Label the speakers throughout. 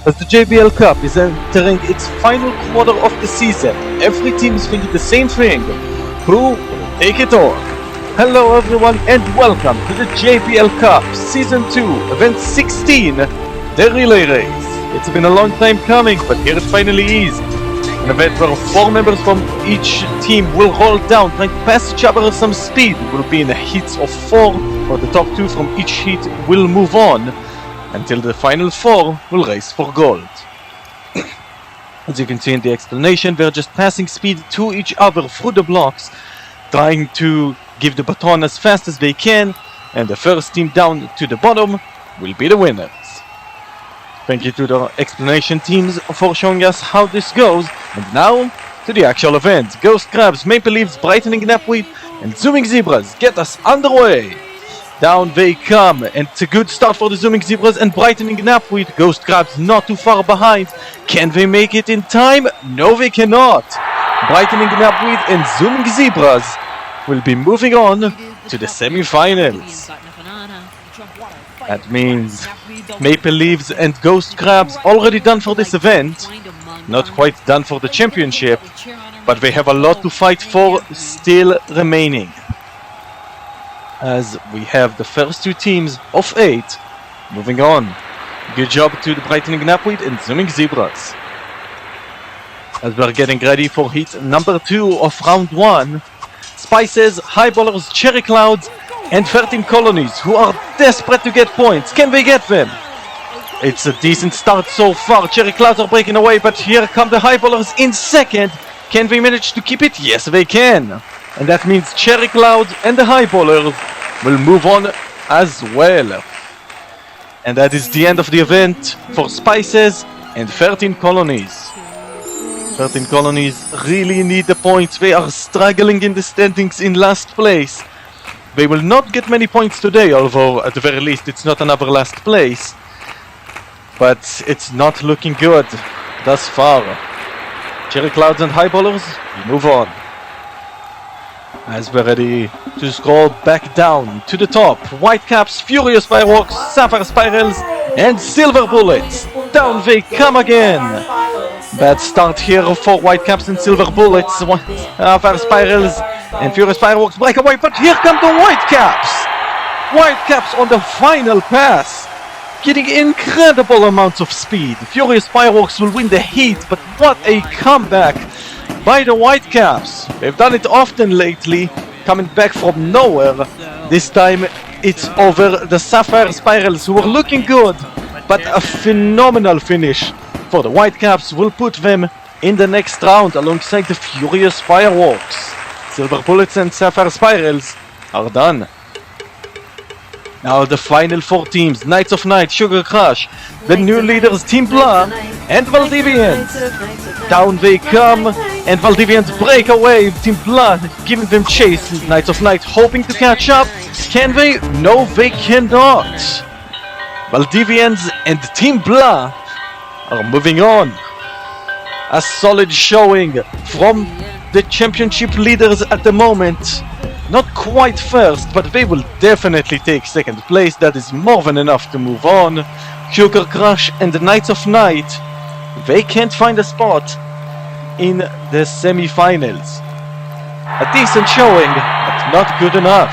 Speaker 1: As the JBL Cup is entering its final quarter of the season, every team is thinking the same thing. Who will take it all? Hello everyone and welcome to the JBL Cup Season 2, Event 16, the Relay Race. It's been a long time coming, but here it finally is. An event where 4 members from each team will roll down, trying to pass each other at some speed. It will be in heats of 4, where the top 2 from each heat will move on, until the final 4 will race for gold. As you can see in the explanation, they're just passing speed to each other through the blocks, trying to give the baton as fast as they can, and the first team down to the bottom will be the winners. Thank you to the explanation teams for showing us how this goes, and now to the actual event. Ghost Crabs, Maple Leaves, Brightening Knapweed, and Zooming Zebras get us underway. Down they come, and it's a good start for the Zooming Zebras and Brightening Knapweed. Ghost Crabs not too far behind. Can they make it in time? No, they cannot. Brightening Knapweed and Zooming Zebras will be moving on to the semi-finals. That means Maple Leaves and Ghost Crabs already done for this event. Not quite done for the championship, but they have a lot to fight for still remaining. As we have the first 2 teams of 8 moving on. Good job to the Brightening Knapweed and Zooming Zebras. As we're getting ready for heat number 2 of round 1, Spices, Highballers, Cherry Clouds, and 13 Colonies who are desperate to get points. Can they get them? It's a decent start so far. Cherry Clouds are breaking away, but here come the Highballers in second. Can they manage to keep it? Yes, they can. And that means Cherry Clouds and the Highballers will move on as well. And that is the end of the event for Spices and 13 Colonies. 13 Colonies really need the points. They are struggling in the standings in last place. They will not get many points today, although at the very least it's not another last place. But it's not looking good thus far. Cherry Clouds and Highballers, we move on. As we're ready to scroll back down to the top, Whitecaps, Furious Fireworks, Sapphire Spirals, and Silver Bullets. Down they come again. Bad start here for Whitecaps and Silver Bullets. Sapphire Spirals and Furious Fireworks break away, but here come the Whitecaps. Whitecaps on the final pass, getting incredible amounts of speed. Furious Fireworks will win the heat, but what a comeback by the Whitecaps. They've done it often lately, coming back from nowhere. This time it's over the Sapphire Spirals, who were looking good, but a phenomenal finish for the Whitecaps will put them in the next round alongside the Furious Fireworks. Silver Bullets and Sapphire Spirals are done. Now the final 4 teams, Knights of Night, Sugar Crush, the new leaders Team Blah, and Valdivians. Down they come, and Valdivians break away, Team Blah giving them chase. Knights of Night hoping to catch up. Can they? No, they cannot. Valdivians and Team Blah are moving on. A solid showing from the championship leaders at the moment. Not quite first, but they will definitely take second place. That is more than enough to move on. Sugar Crush and the Knights of Night, they can't find a spot in the semi-finals. A decent showing, but not good enough.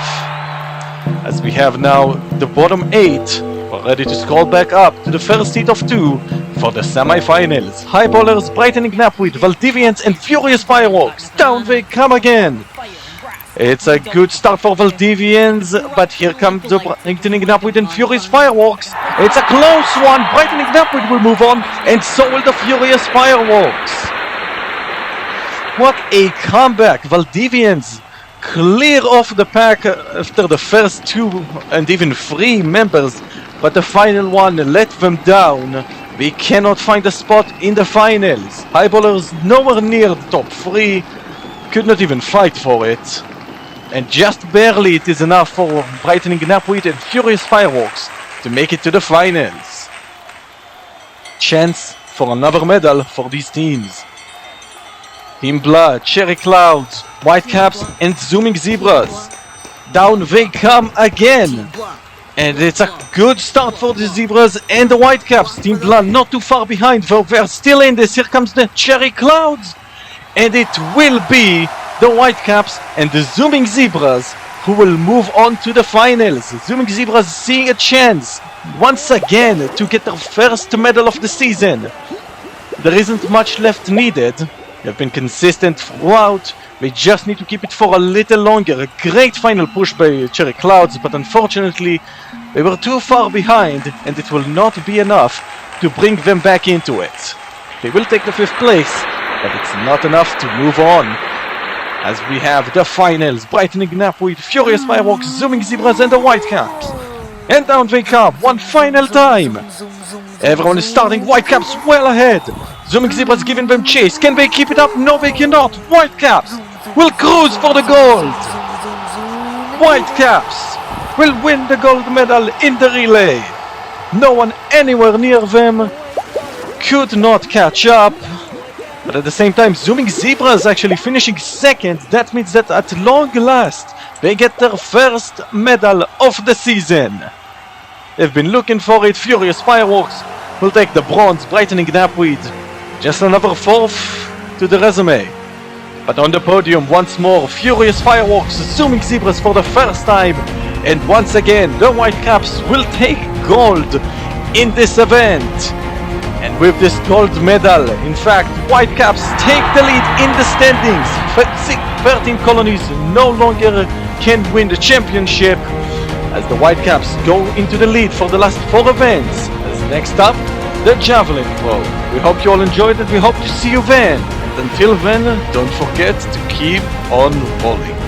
Speaker 1: As we have now the bottom 8, we're ready to scroll back up to the first heat of 2 for the semi-finals. Highballers, Brightening Knapweed, Valdivians, and Furious Fireworks. Down they come again. It's a good start for Valdivians, but here comes the Brightening Knapweed and Furious Fireworks. It's a close one. Brightening Knapweed will move on, and so will the Furious Fireworks. What a comeback. Valdivians clear off the pack after the first 2 and even 3 members, but the final one let them down. We cannot find a spot in the finals. Highballers nowhere near the top 3, could not even fight for it. And just barely it is enough for Brightening Knapweed and Furious Fireworks to make it to the finals. Chance for another medal for these teams. Team Blah, Cherry Clouds, Whitecaps, and Zooming Zebras. Down they come again. And it's a good start for the Zebras and the Whitecaps. Team Blanc not too far behind, though they're still in this. Here comes the Cherry Clouds. And it will be the Whitecaps and the Zooming Zebras who will move on to the finals. Zooming Zebras seeing a chance once again to get their first medal of the season. There isn't much left needed. They've been consistent throughout. They just need to keep it for a little longer. A great final push by Cherry Clouds, but unfortunately they were too far behind and it will not be enough to bring them back into it. They will take the 5th place, but it's not enough to move on. As we have the finals, Brightening Knapweed, Furious Fireworks, Zooming Zebras and the Whitecaps. And down they come, one final time. Everyone is starting, Whitecaps well ahead. Zooming Zebras giving them chase. Can they keep it up? No, they cannot. Whitecaps will cruise for the gold. Whitecaps will win the gold medal in the relay. No one anywhere near them could not catch up. But at the same time, Zooming Zebras actually finishing 2nd. That means that at long last, they get their first medal of the season. They've been looking for it. Furious Fireworks will take the bronze. Brightening Knapweed, just another 4th to the resume. But on the podium once more, Furious Fireworks, Zooming Zebras for the first time. And once again, the Whitecaps will take gold in this event. And with this gold medal, in fact, Whitecaps take the lead in the standings. 13 colonies no longer can win the championship, as the Whitecaps go into the lead for the last 4 events. As next up, the javelin throw. We hope you all enjoyed it. We hope to see you then. And until then, don't forget to keep on rolling.